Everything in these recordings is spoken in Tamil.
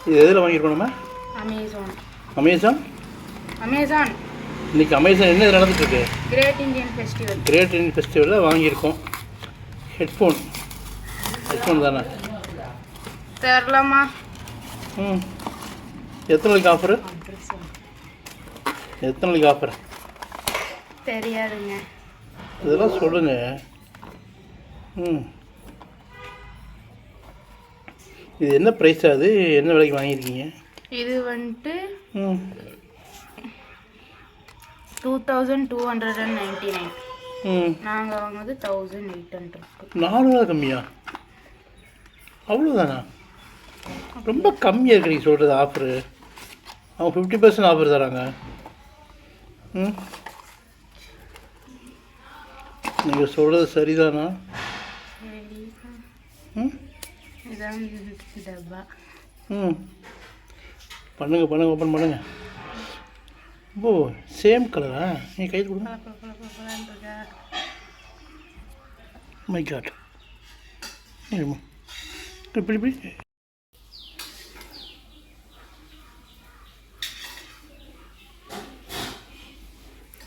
இது எதில் வாங்கியிருக்கோம் நம்ம? அமேசான். இன்றைக்கி அமேசான் என்ன நடந்துட்டுருக்கு? கிரேட் இந்தியன் ஃபெஸ்டிவலில் வாங்கியிருக்கோம். ஹெட்ஃபோன் தானே தெரிலம்மா. எத்தனை நாளைக்கு ஆஃபரு? தெரியாதுங்க. இதெல்லாம் சொல்லுங்க. இது என்ன ப்ரைஸ் ஆகுது? என்ன விலைக்கு வாங்கியிருக்கீங்க? இது வந்துட்டு 2299. நாங்கள் வாங்கினது 1800. 400 கம்மியா? அவ்வளோதானா? ரொம்ப கம்மியாக இருக்கு நீங்கள் சொல்கிறது ஆஃபரு. அவங்க 50% ஆஃபர் தராங்க. நீங்கள் சொல்கிறது சரிதானா? பண்ணுங்க ஓப்பன் பண்ணுங்க. ஓ சேம் கலரா? நீங்கள் கையில் கொடுங்க. My God. இப்படி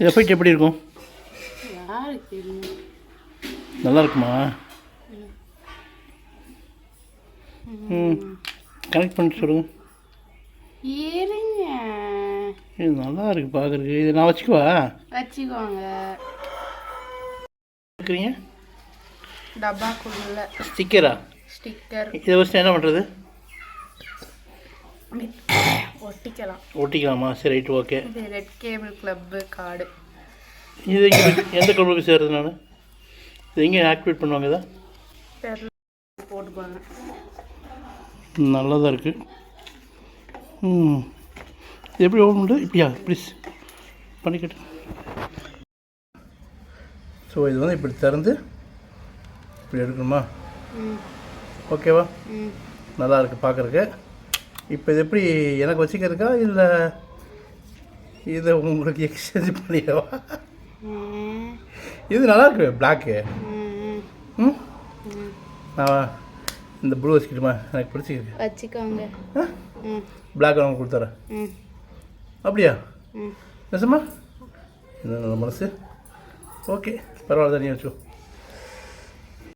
எஃபெக்ட் எப்படி இருக்கும்? நல்லா இருக்குமா? கனெக்ட் பண்ணிட்டு சொல்லுங்க. இது நல்லா இருக்கு பார்க்குறதுக்கு. இதை நான் வச்சுக்கோங்க. இருக்கிறீங்க டப்பாக்குள்ள ஸ்டிக்கர். இதை வச்சு என்ன பண்ணுறது? ஒட்டிக்கலாமா? சரி ரைட் ஓகே. இது ரெட் கேபிள் கிளப் கார்டு. இது எந்த கிளப்புக்கு சேர்றது? நான் இது எங்கே ஆக்டிவேட் பண்ணுவாங்க? இதை போட்டுப்பாங்க. நல்லதாக இருக்குது. இது எப்படி ஓப்பன் பண்ணுறது? இப்படியா? ப்ளீஸ் பண்ணிக்கிட்டு. ஸோ இது வந்து இப்படி திறந்து இப்படி எடுக்கணுமா? ஓகேவா? நல்லா இருக்குது பார்க்குறக்கு. இப்போ இது எப்படி எனக்கு வச்சுக்கிறதுக்கா இல்லை இதை உங்களுக்கு எக்ஸ்சேஞ்ச் பண்ணிடவா? இது நல்லா இருக்கு பிளாக்கு. நான் இந்த ப்ளூ வச்சுக்கிட்டுமா? எனக்கு பிடிச்சிருக்கு. வச்சுக்கோங்க. பிளாக் அவங்க கொடுத்துறேன். அப்படியா? நிஜமா? என்ன நல்ல மனசு. ஓகே பரவாயில்ல, நீ வச்சுக்கோ.